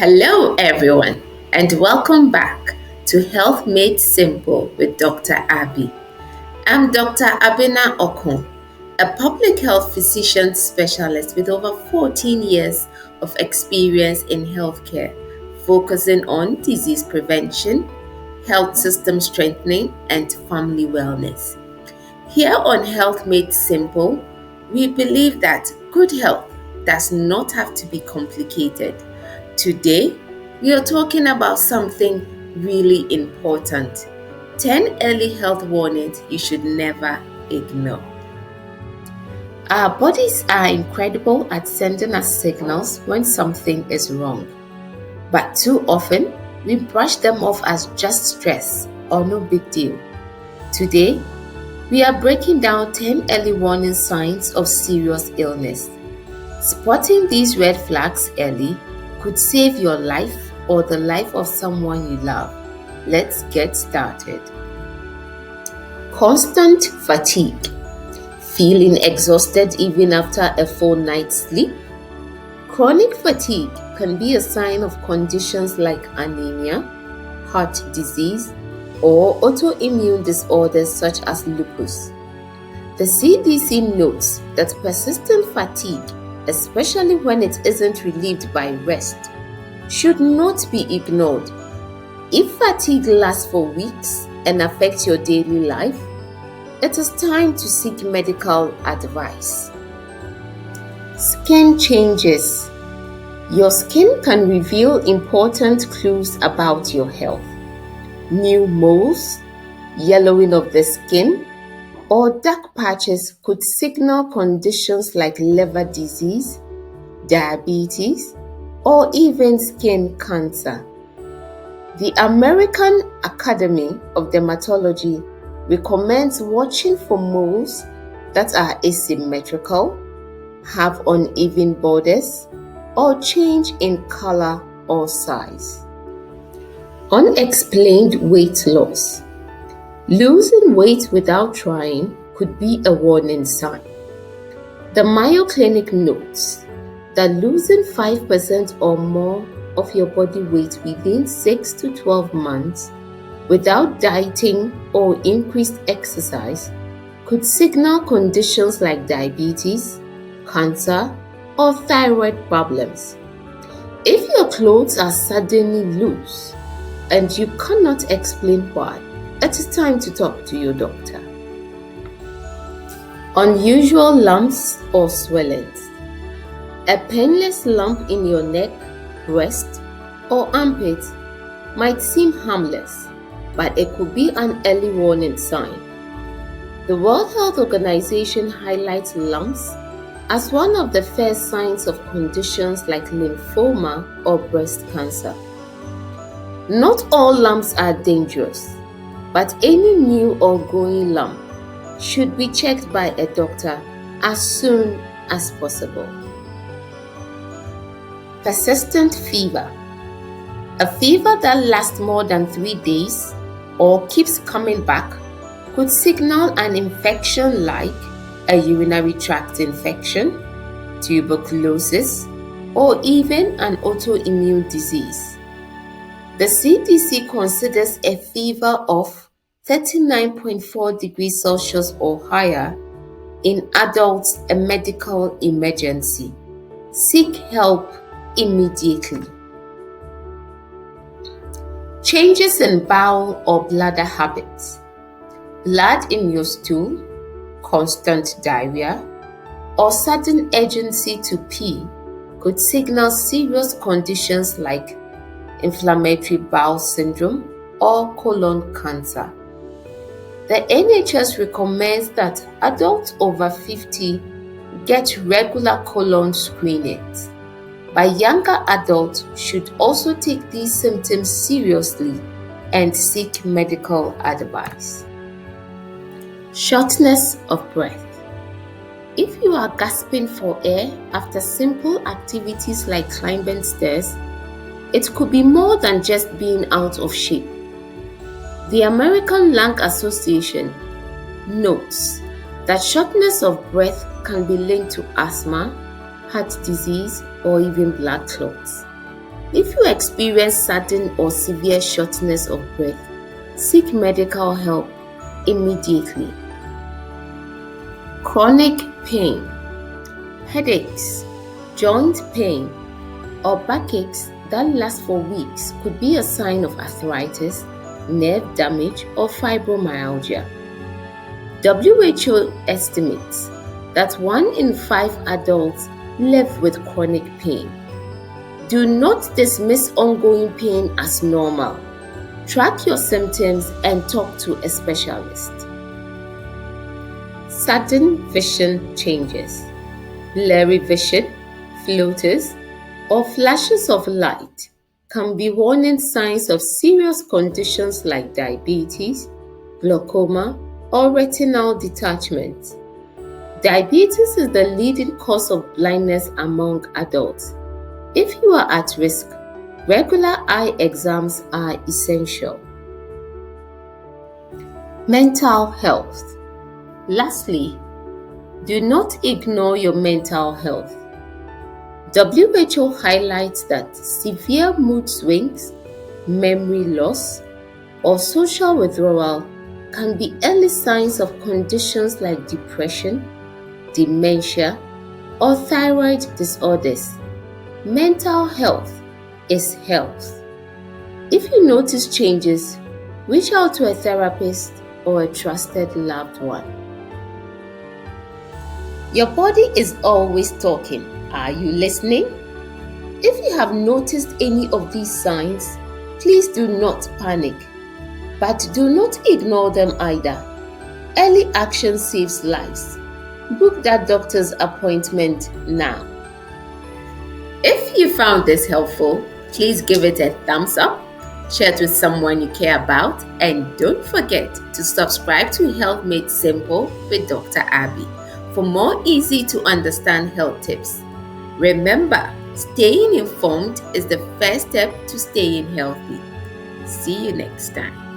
Hello, everyone, and welcome back to Health Made Simple with Dr. Abby. I'm Dr. Abena Okon, a public health physician specialist with over 14 years of experience in healthcare, focusing on disease prevention, health system strengthening, and family wellness. Here on Health Made Simple, we believe that good health does not have to be complicated. Today, we are talking about something really important: 10 early health warnings you should never ignore. Our bodies are incredible at sending us signals when something is wrong, but too often we brush them off as just stress or no big deal. Today, we are breaking down 10 early warning signs of serious illness. Spotting these red flags early could save your life or the life of someone you love. Let's get started. Constant fatigue. Feeling exhausted even after a full night's sleep? Chronic fatigue can be a sign of conditions like anemia, heart disease, or autoimmune disorders such as lupus. The CDC notes that persistent fatigue, especially when it isn't relieved by rest, should not be ignored. If fatigue lasts for weeks and affects your daily life, it is time to seek medical advice. Skin changes. Your skin can reveal important clues about your health. New moles, yellowing of the skin, or dark patches could signal conditions like liver disease, diabetes, or even skin cancer. The American Academy of Dermatology recommends watching for moles that are asymmetrical, have uneven borders, or change in color or size. Unexplained weight loss. Losing weight without trying could be a warning sign. The Mayo Clinic notes that losing 5% or more of your body weight within 6 to 12 months without dieting or increased exercise could signal conditions like diabetes, cancer, or thyroid problems. If your clothes are suddenly loose and you cannot explain why, it is time to talk to your doctor. Unusual lumps or swellings. A painless lump in your neck, breast, or armpit might seem harmless, but it could be an early warning sign. The World Health Organization highlights lumps as one of the first signs of conditions like lymphoma or breast cancer. Not all lumps are dangerous, but any new or growing lump should be checked by a doctor as soon as possible. Persistent fever. A fever that lasts more than 3 days or keeps coming back could signal an infection like a urinary tract infection, tuberculosis, or even an autoimmune disease. The CDC considers a fever of 39.4 degrees Celsius or higher in adults a medical emergency. Seek help immediately. Changes in bowel or bladder habits. Blood in your stool, constant diarrhea, or sudden urgency to pee could signal serious conditions like inflammatory bowel syndrome or colon cancer. The NHS recommends that adults over 50 get regular colon screenings, but younger adults should also take these symptoms seriously and seek medical advice. Shortness of breath. If you are gasping for air after simple activities like climbing stairs, it could be more than just being out of shape. The American Lung Association notes that shortness of breath can be linked to asthma, heart disease, or even blood clots. If you experience sudden or severe shortness of breath, seek medical help immediately. Chronic pain, headaches, joint pain, or backaches that last for weeks could be a sign of arthritis, nerve damage, or fibromyalgia. WHO estimates that 1 in 5 adults live with chronic pain. Do not dismiss ongoing pain as normal. Track your symptoms and talk to a specialist. Sudden vision changes. Blurry vision, floaters, or flashes of light can be warning signs of serious conditions like diabetes, glaucoma, or retinal detachment. Diabetes is the leading cause of blindness among adults. If you are at risk, regular eye exams are essential. Mental health. Lastly, do not ignore your mental health. WHO highlights that severe mood swings, memory loss, or social withdrawal can be early signs of conditions like depression, dementia, or thyroid disorders. Mental health is health. If you notice changes, reach out to a therapist or a trusted loved one. Your body is always talking. Are you listening? If you have noticed any of these signs, please do not panic. But do not ignore them either. Early action saves lives. Book that doctor's appointment now. If you found this helpful, please give it a thumbs up, share it with someone you care about, and don't forget to subscribe to Health Made Simple with Dr. Abby for more easy to understand health tips. Remember, staying informed is the first step to staying healthy. See you next time.